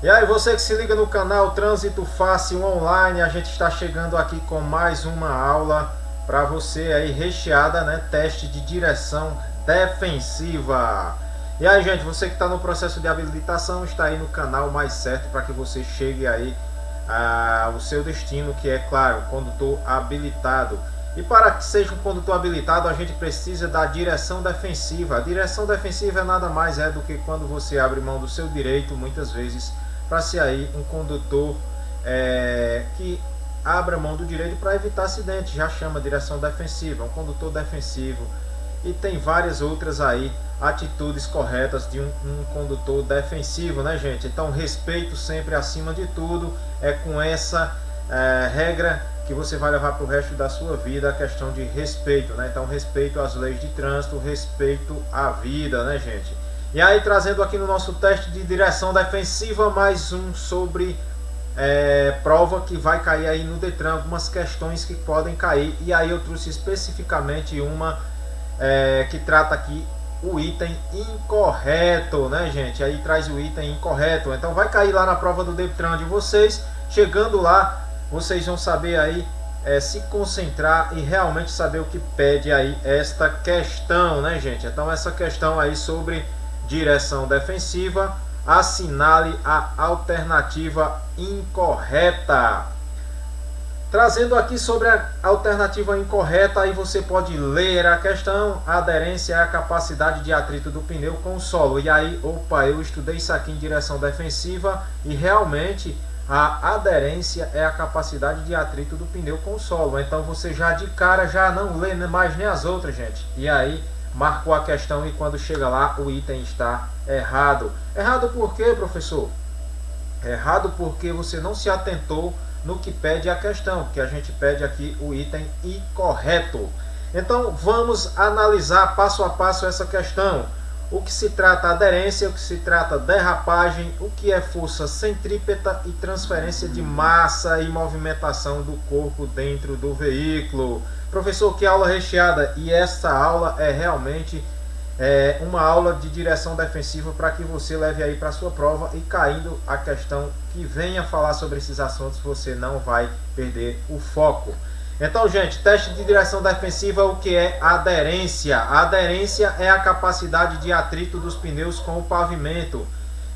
E aí, você que se liga no canal Trânsito Fácil Online, a gente está chegando aqui com mais uma aula para você aí recheada, né? Teste de direção defensiva. E aí, gente, você que está no processo de habilitação está aí no canal mais certo para que você chegue aí ao seu destino, que é, claro, condutor habilitado. E para que seja um condutor habilitado, a gente precisa da direção defensiva. A direção defensiva é nada mais do que quando você abre mão do seu direito, muitas vezes, para ser aí um condutor que abra mão do direito para evitar acidente. Já chama direção defensiva, um condutor defensivo. E tem várias outras aí atitudes corretas de um condutor defensivo, né, gente? Então, respeito sempre acima de tudo. É com essa regra que você vai levar para o resto da sua vida, a questão de respeito, né? Então, respeito às leis de trânsito, respeito à vida, né, gente? E aí, trazendo aqui no nosso teste de direção defensiva, mais um sobre prova que vai cair aí no Detran, algumas questões que podem cair. E aí eu trouxe especificamente uma que trata aqui o item incorreto, né, gente? Aí traz o item incorreto. Então vai cair lá na prova do Detran de vocês. Chegando lá, vocês vão saber aí se concentrar e realmente saber o que pede aí esta questão, né, gente? Então essa questão aí sobre direção defensiva, assinale a alternativa incorreta. Trazendo aqui sobre a alternativa incorreta, aí você pode ler a questão. A aderência é a capacidade de atrito do pneu com o solo. E aí, opa, eu estudei isso aqui em direção defensiva e realmente a aderência é a capacidade de atrito do pneu com o solo. Então você já de cara já não lê mais nem as outras, gente. E aí marcou a questão e quando chega lá o item está errado. Errado por quê, professor? Errado porque você não se atentou no que pede a questão, porque a gente pede aqui o item incorreto. Então vamos analisar passo a passo essa questão. O que se trata aderência, o que se trata derrapagem, o que é força centrípeta e transferência de massa e movimentação do corpo dentro do veículo. Professor, que aula recheada! E essa aula é realmente uma aula de direção defensiva para que você leve aí para a sua prova e caindo a questão que venha falar sobre esses assuntos, você não vai perder o foco. Então, gente, teste de direção defensiva, o que é aderência? A aderência é a capacidade de atrito dos pneus com o pavimento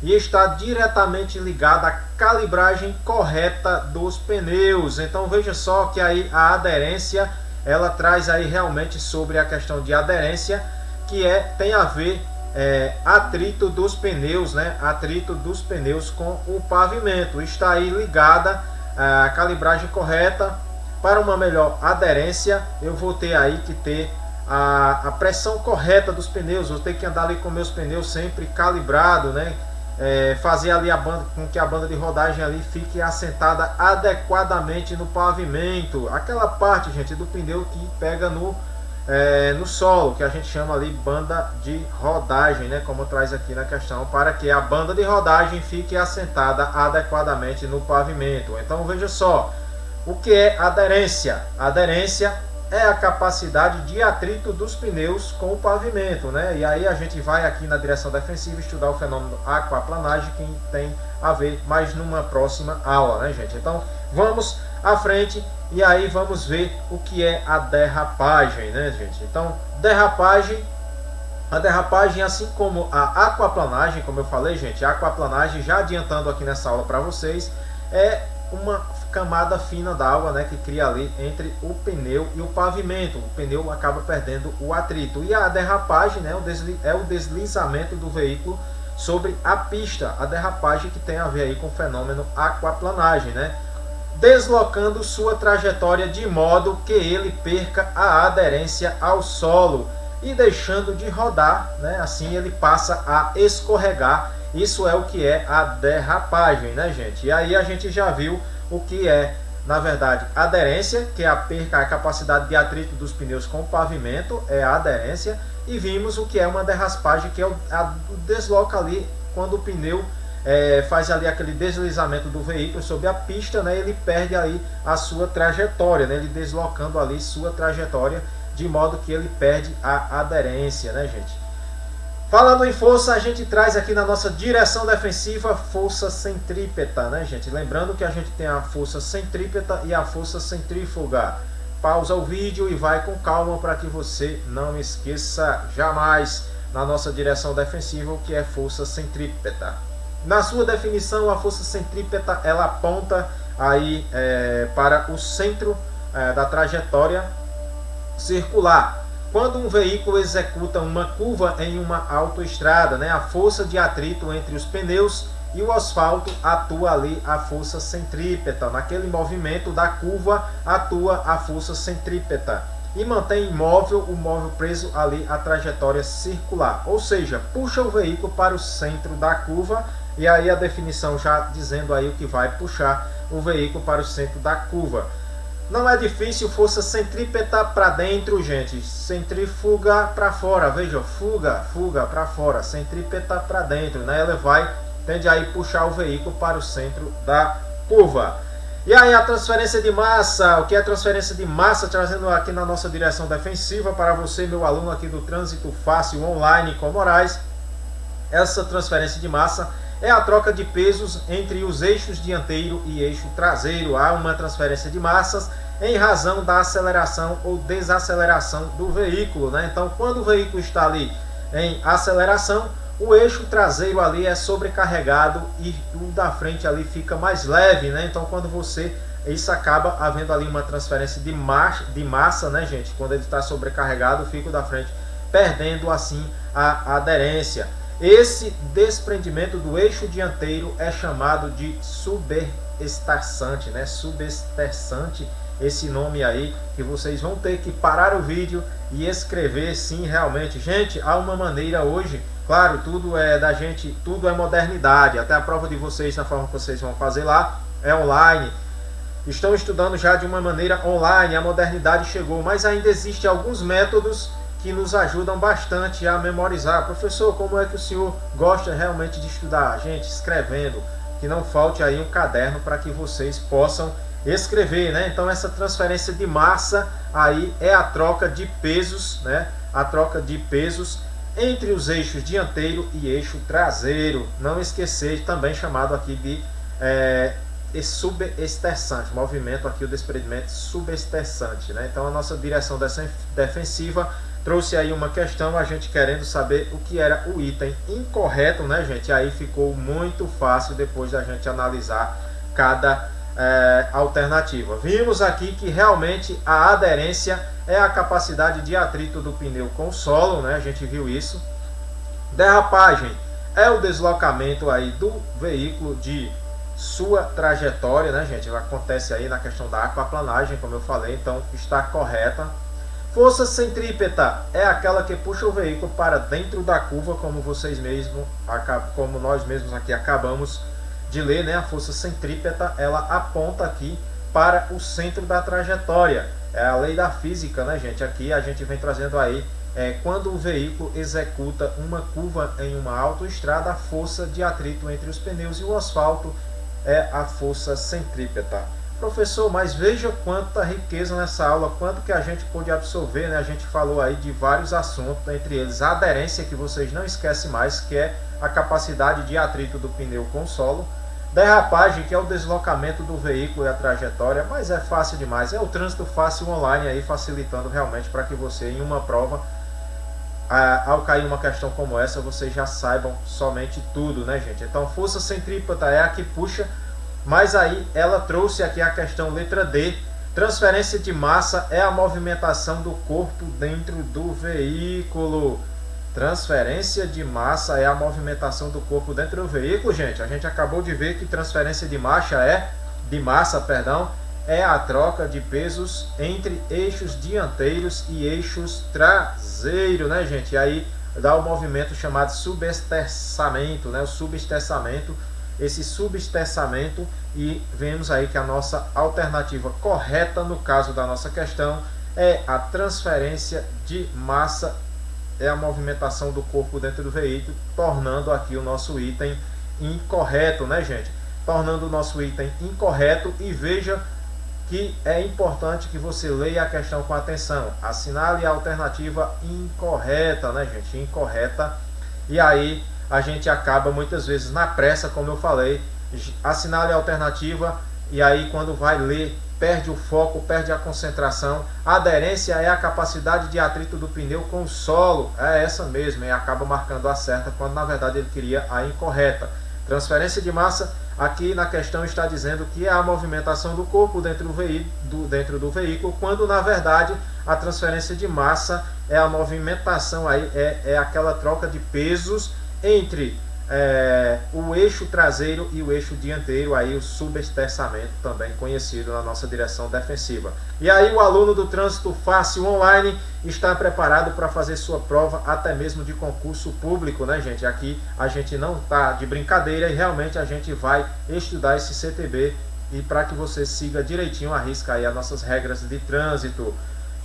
e está diretamente ligada à calibragem correta dos pneus. Então, veja só que aí a aderência, ela traz aí realmente sobre a questão de aderência, que tem a ver atrito dos pneus, né? Atrito dos pneus com o pavimento. Está aí ligada a calibragem correta. Para uma melhor aderência, eu vou ter aí que ter a pressão correta dos pneus. Vou ter que andar ali com meus pneus sempre calibrado, né? Fazer ali com que a banda de rodagem ali fique assentada adequadamente no pavimento. Aquela parte, gente, do pneu que pega no solo, que a gente chama ali banda de rodagem, né? Como traz aqui na questão, para que a banda de rodagem fique assentada adequadamente no pavimento. Então veja só. O que é aderência? Aderência é a capacidade de atrito dos pneus com o pavimento, né? E aí a gente vai aqui na direção defensiva estudar o fenômeno aquaplanagem, que tem a ver mais numa próxima aula, né, gente? Então vamos à frente e aí vamos ver o que é a derrapagem, né, gente? Então, a derrapagem, assim como a aquaplanagem, como eu falei, gente, a aquaplanagem, já adiantando aqui nessa aula para vocês, é uma camada fina d'água, né, que cria ali entre o pneu e o pavimento. O pneu acaba perdendo o atrito. E a derrapagem, né, é o deslizamento do veículo sobre a pista. A derrapagem que tem a ver aí com o fenômeno aquaplanagem, né, deslocando sua trajetória de modo que ele perca a aderência ao solo e deixando de rodar, né, assim ele passa a escorregar. Isso é o que é a derrapagem, né, gente? E aí a gente já viu o que é, na verdade, aderência, que é a perca, a capacidade de atrito dos pneus com o pavimento, é a aderência. E vimos o que é uma derraspagem, que é a desloca ali, quando o pneu faz ali aquele deslizamento do veículo sobre a pista, né, ele perde aí a sua trajetória, né, ele deslocando ali sua trajetória, de modo que ele perde a aderência, né, gente? Falando em força, a gente traz aqui na nossa direção defensiva força centrípeta, né, gente? Lembrando que a gente tem a força centrípeta e a força centrífuga. Pausa o vídeo e vai com calma para que você não esqueça jamais na nossa direção defensiva o que é força centrípeta. Na sua definição, a força centrípeta ela aponta aí para o centro da trajetória circular. Quando um veículo executa uma curva em uma autoestrada, né, a força de atrito entre os pneus e o asfalto atua ali a força centrípeta. Naquele movimento da curva atua a força centrípeta e mantém imóvel o móvel preso ali à trajetória circular. Ou seja, puxa o veículo para o centro da curva e aí a definição já dizendo aí o que vai puxar o veículo para o centro da curva. Não é difícil, força centrípeta para dentro, gente. Centrífuga para fora. Veja, fuga para fora. Centrípeta para dentro, né? Ela tende a puxar o veículo para o centro da curva. E aí a transferência de massa. O que é transferência de massa? Trazendo aqui na nossa direção defensiva para você, meu aluno aqui do Trânsito Fácil Online com Moraes. Essa transferência de massa é a troca de pesos entre os eixos dianteiro e eixo traseiro. Há uma transferência de massas em razão da aceleração ou desaceleração do veículo, né? Então, quando o veículo está ali em aceleração, o eixo traseiro ali é sobrecarregado e o da frente ali fica mais leve, né? Então, isso acaba havendo ali uma transferência de massa, né, gente? Quando ele está sobrecarregado, fica o da frente perdendo assim a aderência. Esse desprendimento do eixo dianteiro é chamado de subesterçante, né? Subesterçante, esse nome aí que vocês vão ter que parar o vídeo e escrever sim realmente. Gente, há uma maneira hoje, claro, tudo é modernidade, até a prova de vocês, na forma que vocês vão fazer lá, é online. Estão estudando já de uma maneira online, a modernidade chegou, mas ainda existem alguns métodos que nos ajudam bastante a memorizar. Professor, como é que o senhor gosta realmente de estudar? Gente, escrevendo, que não falte aí um caderno para que vocês possam escrever, né? Então essa transferência de massa aí é a troca de pesos, né? A troca de pesos entre os eixos dianteiro e eixo traseiro. Não esquecer, também chamado aqui de subesterçante, movimento aqui, o desprendimento subesterçante, né? Então a nossa direção defensiva trouxe aí uma questão, a gente querendo saber o que era o item incorreto, né, gente? Aí ficou muito fácil depois da gente analisar cada alternativa. Vimos aqui que realmente a aderência é a capacidade de atrito do pneu com o solo, né? A gente viu isso. Derrapagem é o deslocamento aí do veículo de sua trajetória, né, gente? Acontece aí na questão da aquaplanagem, como eu falei, então está correta. Força centrípeta é aquela que puxa o veículo para dentro da curva, como nós mesmos aqui acabamos de ler, né? A força centrípeta, ela aponta aqui para o centro da trajetória. É a lei da física, né, gente? Aqui a gente vem trazendo aí, quando o veículo executa uma curva em uma autoestrada, a força de atrito entre os pneus e o asfalto é a força centrípeta. Professor, mas veja quanta riqueza nessa aula, quanto que a gente pôde absorver, né? A gente falou aí de vários assuntos, entre eles a aderência, que vocês não esquecem mais, que é a capacidade de atrito do pneu com o solo. Derrapagem, que é o deslocamento do veículo e a trajetória, mas é fácil demais. É o Trânsito Fácil Online aí, facilitando realmente para que você, em uma prova, ao cair uma questão como essa, vocês já saibam somente tudo, né, gente? Então, força centrípeta é a que puxa. Mas aí ela trouxe aqui a questão letra D. Transferência de massa é a movimentação do corpo dentro do veículo. Transferência de massa é a movimentação do corpo dentro do veículo, gente. A gente acabou de ver que transferência de massa é a troca de pesos entre eixos dianteiros e eixos traseiros, né, gente? E aí dá o movimento chamado subesterçamento, né? O subesterçamento. Esse subesterçamento, e vemos aí que a nossa alternativa correta no caso da nossa questão é a transferência de massa, é a movimentação do corpo dentro do veículo, tornando aqui o nosso item incorreto, né, gente? Tornando o nosso item incorreto, e veja que é importante que você leia a questão com atenção. Assinale a alternativa incorreta, né, gente? Incorreta. e aí a gente acaba muitas vezes na pressa, como eu falei, assinale a alternativa, e aí quando vai ler, perde o foco, perde a concentração. A aderência é a capacidade de atrito do pneu com o solo, é essa mesmo, e acaba marcando a certa, quando na verdade ele queria a incorreta. Transferência de massa, aqui na questão está dizendo que é a movimentação do corpo dentro do veículo, quando na verdade a transferência de massa é a movimentação, aí é aquela troca de pesos entre o eixo traseiro e o eixo dianteiro, aí o subesterçamento, também conhecido na nossa direção defensiva. E aí o aluno do Trânsito Fácil Online está preparado para fazer sua prova, até mesmo de concurso público, né, gente? Aqui a gente não está de brincadeira e realmente a gente vai estudar esse CTB, e para que você siga direitinho a risca aí as nossas regras de trânsito.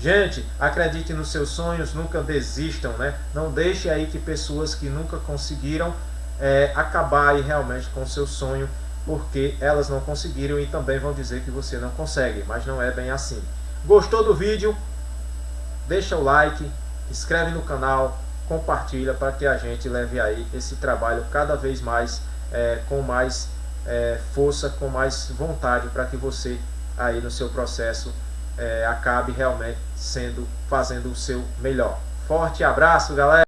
Gente, acredite nos seus sonhos, nunca desistam, né? Não deixe aí que pessoas que nunca conseguiram acabar aí realmente com o seu sonho, porque elas não conseguiram e também vão dizer que você não consegue, mas não é bem assim. Gostou do vídeo? Deixa o like, inscreve no canal, compartilha para que a gente leve aí esse trabalho cada vez mais com mais força, com mais vontade, para que você aí no seu processo acabe realmente fazendo o seu melhor. Forte abraço, galera!